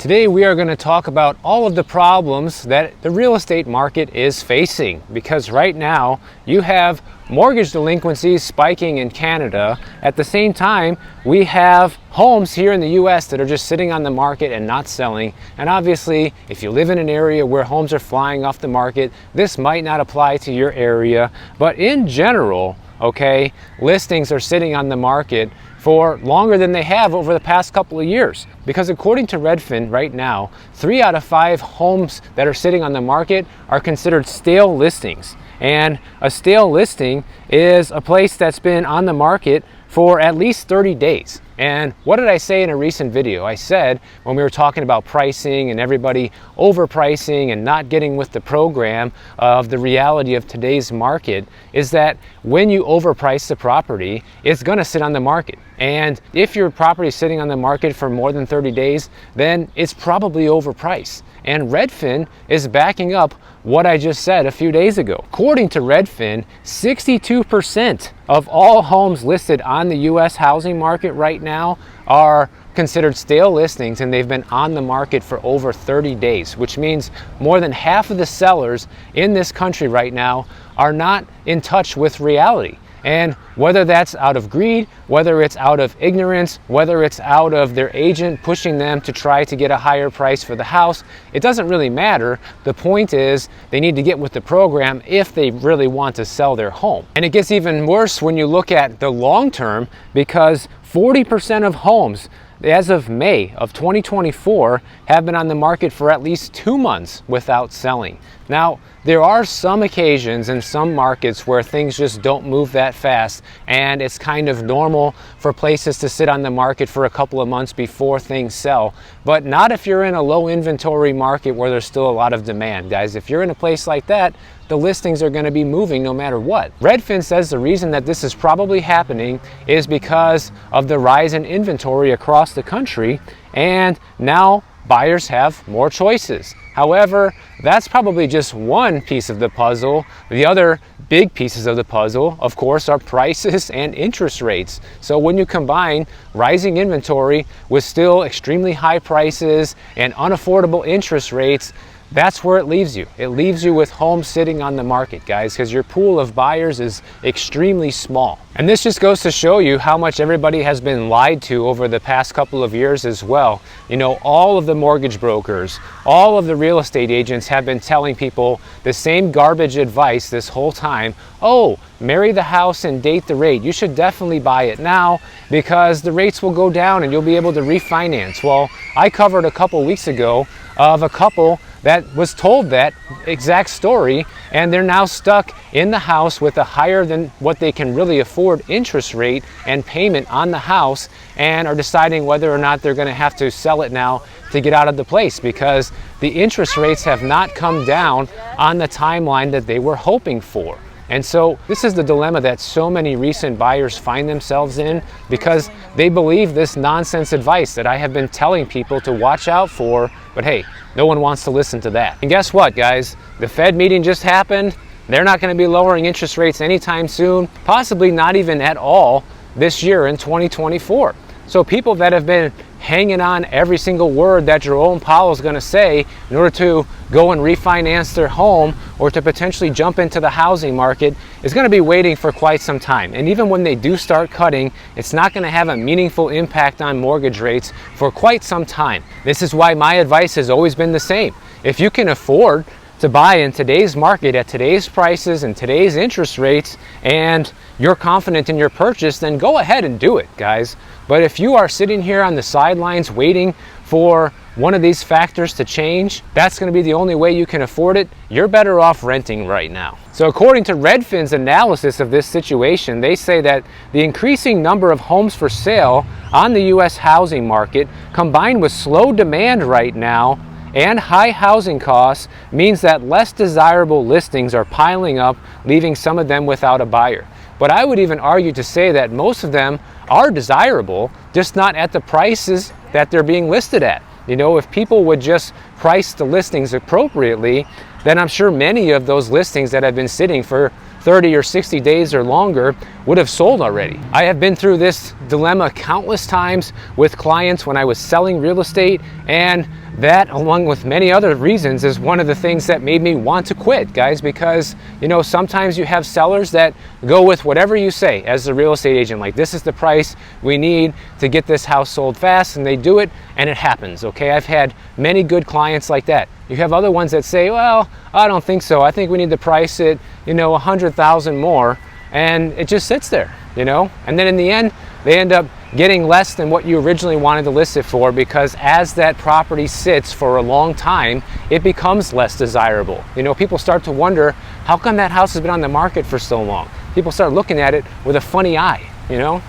Today we are going to talk about all of the problems that the real estate market is facing, because right now you have mortgage delinquencies spiking in Canada. At the same time, we have homes here in the US that are just sitting on the market and not selling. And obviously, if you live in an area where homes are flying off the market, this might not apply to your area. But in general, okay, listings are sitting on the market for longer than they have over the past couple of years. Because according to Redfin right now, 3 out of 5 homes that are sitting on the market are considered stale listings. And a stale listing is a place that's been on the market for at least 30 days. And what did I say in a recent video? I said when we were talking about pricing and everybody overpricing and not getting with the program of the reality of today's market is that when you overprice the property, it's going to sit on the market. And if your property is sitting on the market for more than 30 days, then it's probably overpriced. And Redfin is backing up what I just said a few days ago. According to Redfin, 62% of all homes listed on the US housing market right now are considered stale listings, and they've been on the market for over 30 days, which means more than half of the sellers in this country right now are not in touch with reality. And whether that's out of greed, whether it's out of ignorance, whether it's out of their agent pushing them to try to get a higher price for the house, it doesn't really matter. The point is they need to get with the program if they really want to sell their home. And it gets even worse when you look at the long term, because 40% of homes as of May of 2024 have been on the market for at least 2 months without selling. Now, there are some occasions in some markets where things just don't move that fast, and it's kind of normal for places to sit on the market for a couple of months before things sell. But not if you're in a low inventory market where there's still a lot of demand, guys. If you're in a place like that, the listings are going to be moving no matter what. Redfin says the reason that this is probably happening is because of the rise in inventory across the country, and now buyers have more choices. However, that's probably just one piece of the puzzle. The other big pieces of the puzzle, of course, are prices and interest rates. So when you combine rising inventory with still extremely high prices and unaffordable interest rates, that's where it leaves you. It leaves you with homes sitting on the market, guys, because your pool of buyers is extremely small. And this just goes to show you how much everybody has been lied to over the past couple of years as well. You know, all of the mortgage brokers, all of the real estate agents have been telling people the same garbage advice this whole time. Oh, marry the house and date the rate. You should definitely buy it now because the rates will go down and you'll be able to refinance. Well, I covered a couple weeks ago of a couple that was told that exact story, and they're now stuck in the house with a higher than what they can really afford interest rate and payment on the house, and are deciding whether or not they're going to have to sell it now to get out of the place because the interest rates have not come down on the timeline that they were hoping for. And so this is the dilemma that so many recent buyers find themselves in, because they believe this nonsense advice that I have been telling people to watch out for, but hey, no one wants to listen to that. And guess what, guys? The Fed meeting just happened. They're not going to be lowering interest rates anytime soon, possibly not even at all this year in 2024. So people that have been hanging on every single word that Jerome Powell is going to say in order to go and refinance their home or to potentially jump into the housing market is going to be waiting for quite some time. And even when they do start cutting, it's not going to have a meaningful impact on mortgage rates for quite some time. This is why my advice has always been the same. If you can afford to buy in today's market at today's prices and today's interest rates, and you're confident in your purchase, then go ahead and do it, guys. But if you are sitting here on the sidelines waiting for one of these factors to change, that's going to be the only way you can afford it. You're better off renting right now. So according to Redfin's analysis of this situation, they say that the increasing number of homes for sale on the US housing market, combined with slow demand right now and high housing costs, means that less desirable listings are piling up, leaving some of them without a buyer. But I would even argue to say that most of them are desirable, just not at the prices that they're being listed at. You know, if people would just price the listings appropriately, then I'm sure many of those listings that have been sitting for 30 or 60 days or longer would have sold already. I have been through this dilemma countless times with clients when I was selling real estate, and that, along with many other reasons, is one of the things that made me want to quit, guys, because, you know, sometimes you have sellers that go with whatever you say as the real estate agent, like, this is the price we need to get this house sold fast, and they do it and it happens. Okay, I've had many good clients like that. You have other ones that say, well, I don't think so, I think we need to price it, you know, 100,000 more, and it just sits there, you know, and then in the end they end up getting less than what you originally wanted to list it for, because as that property sits for a long time, it becomes less desirable. You know, people start to wonder, how come that house has been on the market for so long? People start looking at it with a funny eye, you know.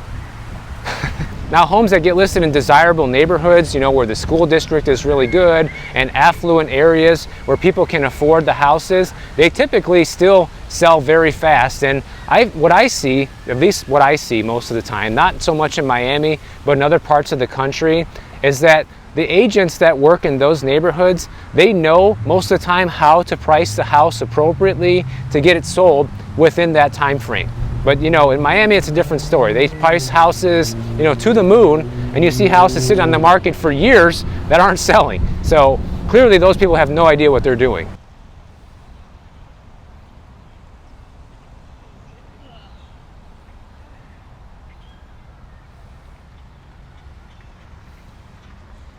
Now, homes that get listed in desirable neighborhoods, you know, where the school district is really good, and affluent areas where people can afford the houses, they typically still sell very fast. And what I see, at least what I see most of the time, not so much in Miami, but in other parts of the country, is that the agents that work in those neighborhoods, they know most of the time how to price the house appropriately to get it sold within that time frame. But, you know, in Miami, it's a different story. They price houses, you know, to the moon, and you see houses sit on the market for years that aren't selling. So clearly those people have no idea what they're doing.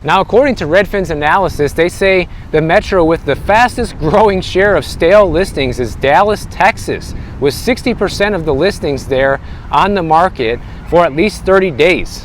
Now, according to Redfin's analysis, they say the metro with the fastest growing share of stale listings is Dallas, Texas, with 60% of the listings there on the market for at least 30 days,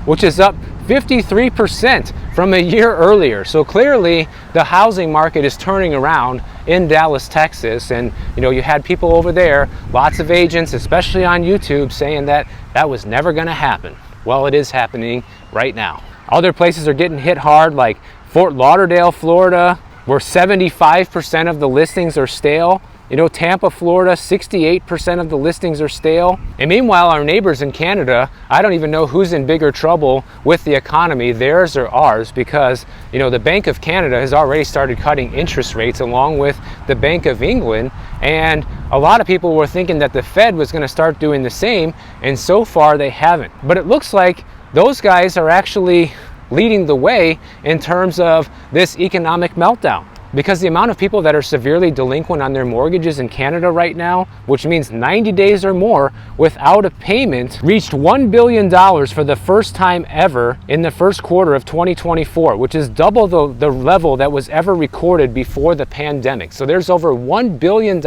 which is up 53% from a year earlier. So clearly the housing market is turning around in Dallas, Texas. And, you know, you had people over there, lots of agents, especially on YouTube, saying that that was never going to happen. Well, it is happening right now. Other places are getting hit hard, like Fort Lauderdale, Florida, where 75% of the listings are stale. You know, Tampa, Florida, 68% of the listings are stale. And meanwhile, our neighbors in Canada, I don't even know who's in bigger trouble with the economy, theirs or ours, because, you know, the Bank of Canada has already started cutting interest rates along with the Bank of England. And a lot of people were thinking that the Fed was going to start doing the same, and so far they haven't. But it looks like those guys are actually leading the way in terms of this economic meltdown, because the amount of people that are severely delinquent on their mortgages in Canada right now, which means 90 days or more without a payment, reached $1 billion for the first time ever in the first quarter of 2024, which is double the level that was ever recorded before the pandemic. So there's over $1 billion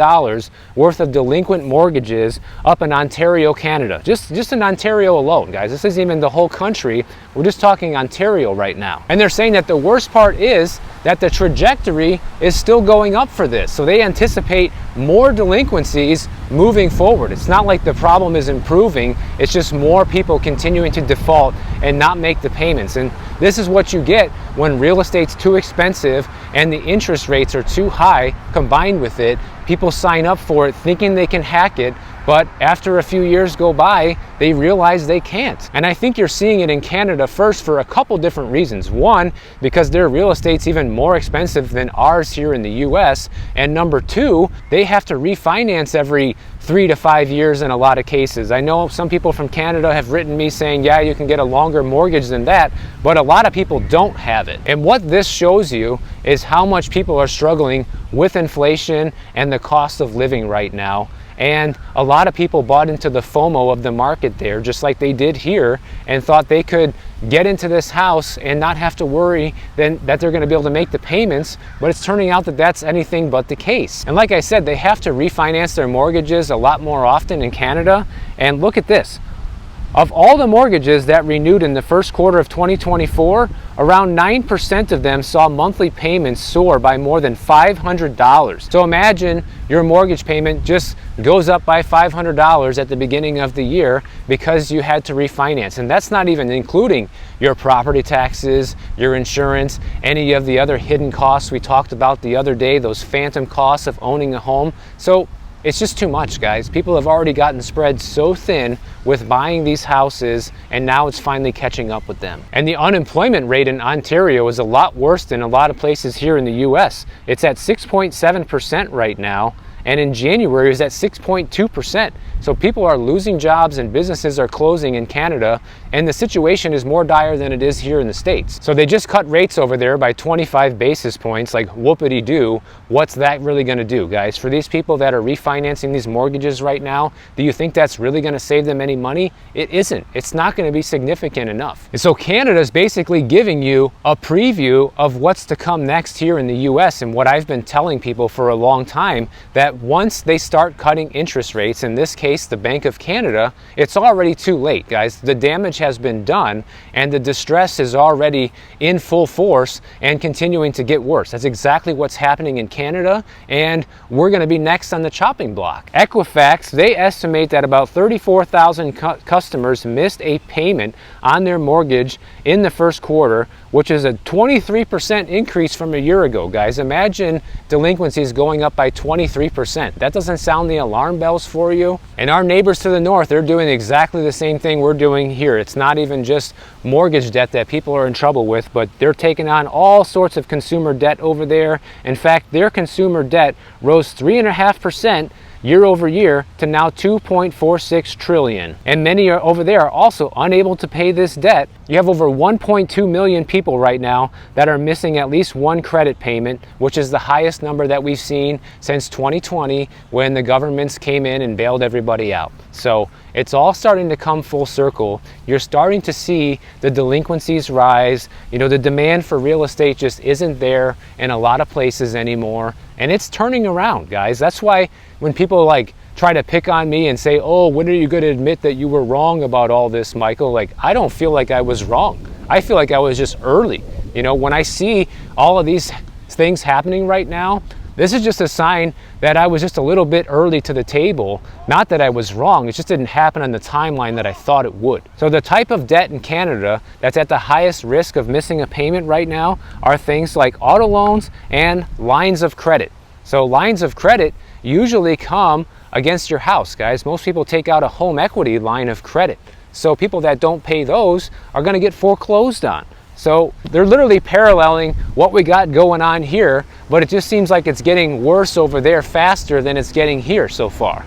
worth of delinquent mortgages up in Ontario, Canada. Just in Ontario alone, guys. This isn't even the whole country. We're just talking Ontario right now. And they're saying that the worst part is that the trajectory is still going up for this. So they anticipate more delinquencies moving forward. It's not like the problem is improving, it's just more people continuing to default and not make the payments. And this is what you get when real estate's too expensive and the interest rates are too high combined with it. People sign up for it thinking they can hack it, but after a few years go by, they realize they can't. And I think you're seeing it in Canada first for a couple different reasons. One, because their real estate's even more expensive than ours here in the US. And number two, they have to refinance every 3 to 5 years in a lot of cases. I know some people from Canada have written me saying, yeah, you can get a longer mortgage than that, but a lot of people don't have it. And what this shows you is how much people are struggling with inflation and the cost of living right now. And a lot of people bought into the FOMO of the market there, just like they did here, and thought they could get into this house and not have to worry then that they're going to be able to make the payments. But it's turning out that that's anything but the case. And like I said, they have to refinance their mortgages a lot more often in Canada. And look at this. Of all the mortgages that renewed in the first quarter of 2024, around 9% of them saw monthly payments soar by more than $500. So imagine your mortgage payment just goes up by $500 at the beginning of the year because you had to refinance. And that's not even including your property taxes, your insurance, any of the other hidden costs we talked about the other day, those phantom costs of owning a home. So it's just too much, guys. People have already gotten spread so thin with buying these houses, and now it's finally catching up with them. And the unemployment rate in Ontario is a lot worse than a lot of places here in the US. It's at 6.7% right now, and in January it was at 6.2%. So people are losing jobs and businesses are closing in Canada, and the situation is more dire than it is here in the States. So they just cut rates over there by 25 basis points, like whoopity-doo. What's that really going to do, guys? For these people that are refinancing these mortgages right now, do you think that's really going to save them any money? It isn't. It's not going to be significant enough. And so Canada is basically giving you a preview of what's to come next here in the US, and what I've been telling people for a long time, that once they start cutting interest rates, in this case the Bank of Canada, it's already too late, guys. The damage has been done and the distress is already in full force and continuing to get worse. That's exactly what's happening in Canada, and we're going to be next on the chopping block. Equifax, they estimate that about 34,000 customers missed a payment on their mortgage in the first quarter, which is a 23% increase from a year ago, guys. Imagine delinquencies going up by 23%. That doesn't sound the alarm bells for you? And our neighbors to the north, they're doing exactly the same thing we're doing here. It's not even just mortgage debt that people are in trouble with, but they're taking on all sorts of consumer debt over there. In fact, their consumer debt rose 3.5% year over year to now 2.46 trillion. And many are over there are also unable to pay this debt. You have over 1.2 million people right now that are missing at least one credit payment, which is the highest number that we've seen since 2020, when the governments came in and bailed everybody out. So it's all starting to come full circle. You're starting to see the delinquencies rise. You know, the demand for real estate just isn't there in a lot of places anymore. And it's turning around, guys. That's why when people like try to pick on me and say, oh, when are you going to admit that you were wrong about all this, Michael? Like, I don't feel like I was wrong. I feel like I was just early. You know, when I see all of these things happening right now, this is just a sign that I was just a little bit early to the table. Not that I was wrong, it just didn't happen on the timeline that I thought it would. So the type of debt in Canada that's at the highest risk of missing a payment right now are things like auto loans and lines of credit. So lines of credit usually come against your house, guys. Most people take out a home equity line of credit. So people that don't pay those are going to get foreclosed on. So they're literally paralleling what we got going on here, but it just seems like it's getting worse over there faster than it's getting here so far.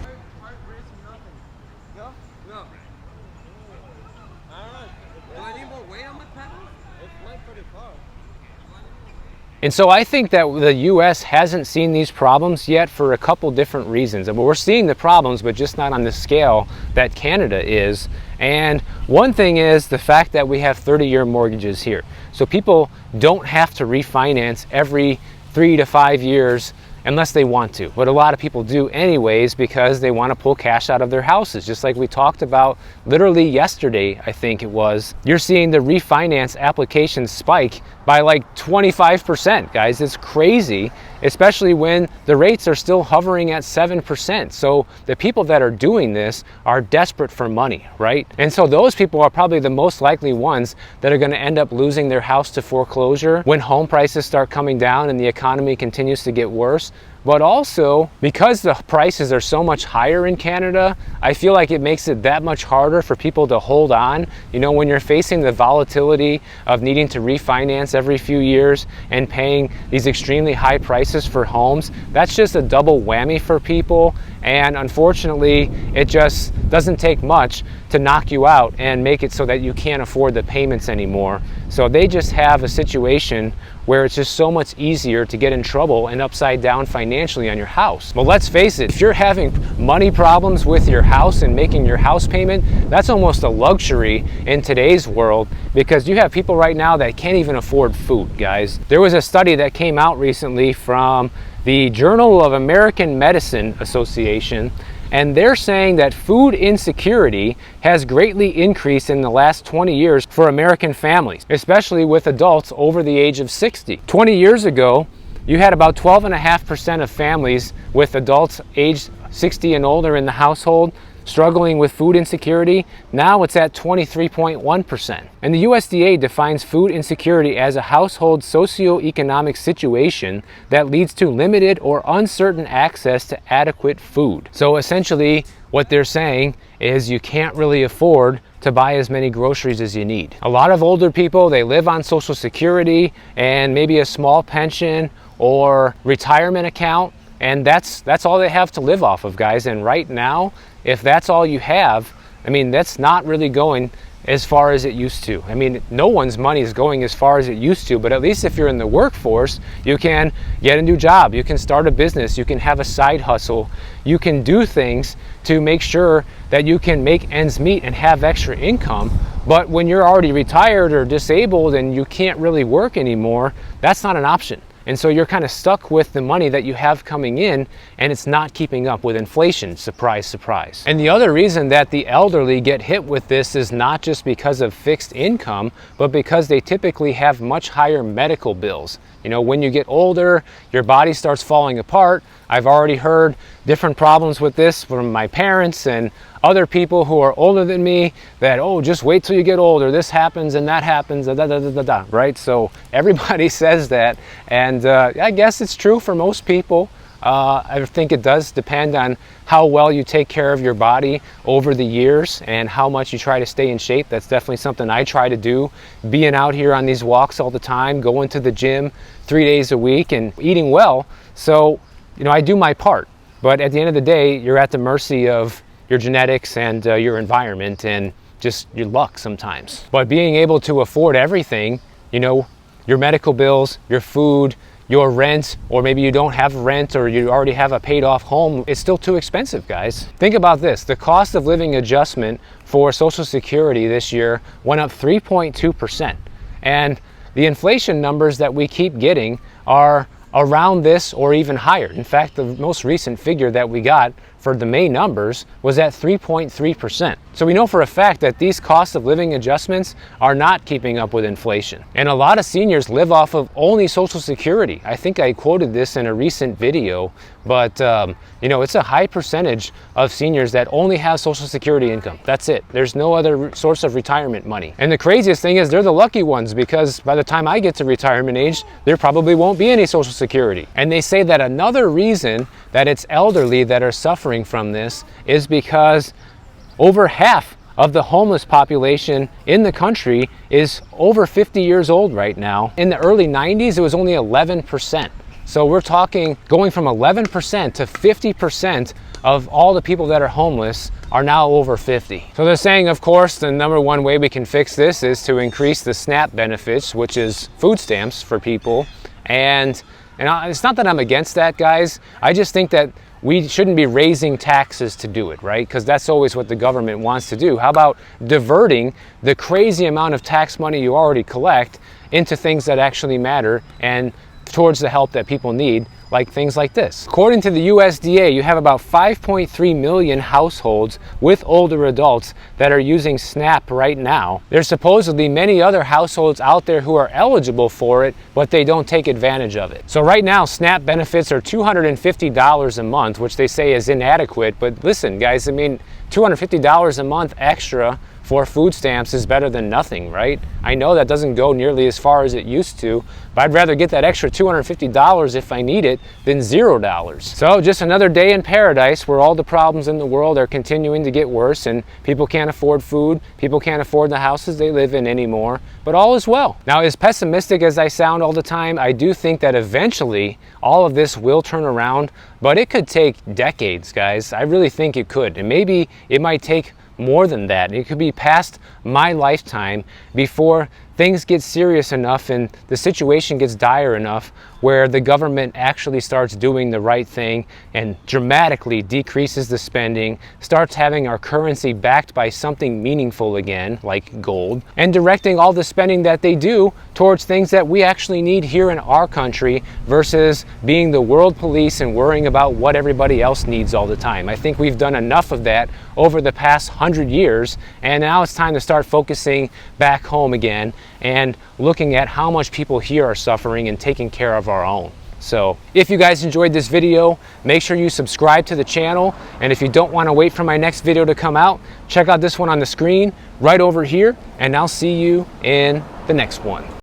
And so I think that the US hasn't seen these problems yet for a couple different reasons. And we're seeing the problems, but just not on the scale that Canada is. And one thing is the fact that we have 30-year mortgages here. So people don't have to refinance every 3 to 5 years unless they want to. But a lot of people do anyways because they want to pull cash out of their houses. Just like we talked about literally yesterday, I think it was. You're seeing the refinance applications spike by like 25%, guys. It's crazy, especially when the rates are still hovering at 7%. So the people that are doing this are desperate for money, right? And so those people are probably the most likely ones that are going to end up losing their house to foreclosure when home prices start coming down and the economy continues to get worse. But also, because the prices are so much higher in Canada, I feel like it makes it that much harder for people to hold on. You know, when you're facing the volatility of needing to refinance every few years and paying these extremely high prices for homes, that's just a double whammy for people. And unfortunately, it just doesn't take much to knock you out and make it so that you can't afford the payments anymore. So they just have a situation where it's just so much easier to get in trouble and upside down financially on your house. Well, let's face it, if you're having money problems with your house and making your house payment, that's almost a luxury in today's world, because you have people right now that can't even afford food, guys. There was a study that came out recently from the Journal of American Medicine Association, and they're saying that food insecurity has greatly increased in the last 20 years for American families, especially with adults over the age of 60. 20 years ago, you had about 12.5% of families with adults aged 60 and older in the household struggling with food insecurity. Now it's at 23.1%. And the USDA defines food insecurity as a household socioeconomic situation that leads to limited or uncertain access to adequate food. So essentially what they're saying is you can't really afford to buy as many groceries as you need. A lot of older people, they live on Social Security and maybe a small pension or retirement account, and that's all they have to live off of, guys. And right now, if that's all you have, I mean, that's not really going as far as it used to. I mean, no one's money is going as far as it used to, but at least if you're in the workforce, you can get a new job, you can start a business, you can have a side hustle, you can do things to make sure that you can make ends meet and have extra income. But when you're already retired or disabled and you can't really work anymore, that's not an option. And so you're kind of stuck with the money that you have coming in, and it's not keeping up with inflation. Surprise, surprise. And the other reason that the elderly get hit with this is not just because of fixed income, but because they typically have much higher medical bills. You know, when you get older, your body starts falling apart. I've already heard different problems with this from my parents and other people who are older than me, that, oh, just wait till you get older, this happens and that happens, right? So everybody says that, and I guess it's true for most people. I think it does depend on how well you take care of your body over the years and how much you try to stay in shape. That's definitely something I try to do, being out here on these walks all the time, going to the gym 3 days a week and eating well. So, you know, I do my part, but at the end of the day, you're at the mercy of your genetics and your environment and just your luck sometimes. But being able to afford everything, you know, your medical bills, your food, your rent, or maybe you don't have rent or you already have a paid off home, it's still too expensive, guys. Think about this. The cost of living adjustment for Social Security this year went up 3.2%. And the inflation numbers that we keep getting are around this or even higher. In fact, the most recent figure that we got for the May numbers was at 3.3%. So we know for a fact that these cost of living adjustments are not keeping up with inflation. And a lot of seniors live off of only Social Security. I think I quoted this in a recent video, but you know, it's a high percentage of seniors that only have Social Security income. That's it. There's no other source of retirement money. And the craziest thing is they're the lucky ones, because by the time I get to retirement age, there probably won't be any Social Security. And they say that another reason that it's elderly that are suffering from this is because over half of the homeless population in the country is over 50 years old right now. In the early 90s, it was only 11%. So we're talking going from 11% to 50% of all the people that are homeless are now over 50. So they're saying, of course, the number one way we can fix this is to increase the SNAP benefits, which is food stamps for people. And it's not that I'm against that, guys. I just think that we shouldn't be raising taxes to do it, right? Because that's always what the government wants to do. How about diverting the crazy amount of tax money you already collect into things that actually matter and towards the help that people need, like things like this. According to the USDA, you have about 5.3 million households with older adults that are using SNAP right now. There's supposedly many other households out there who are eligible for it, but they don't take advantage of it. So right now, SNAP benefits are $250 a month, which they say is inadequate. But listen, guys, I mean, $250 a month extra for food stamps is better than nothing, right? I know that doesn't go nearly as far as it used to, but I'd rather get that extra $250 if I need it than $0. So just another day in paradise where all the problems in the world are continuing to get worse and people can't afford food, people can't afford the houses they live in anymore, but all is well. Now, as pessimistic as I sound all the time, I do think that eventually all of this will turn around, but it could take decades, guys. I really think it could, and maybe it might take more than that. It could be past my lifetime before things get serious enough and the situation gets dire enough where the government actually starts doing the right thing and dramatically decreases the spending, starts having our currency backed by something meaningful again, like gold, and directing all the spending that they do towards things that we actually need here in our country versus being the world police and worrying about what everybody else needs all the time. I think we've done enough of that over the past 100 years, and now it's time to start focusing back home again and looking at how much people here are suffering and taking care of our own. So if you guys enjoyed this video, make sure you subscribe to the channel, and if you don't want to wait for my next video to come out, check out this one on the screen right over here, and I'll see you in the next one.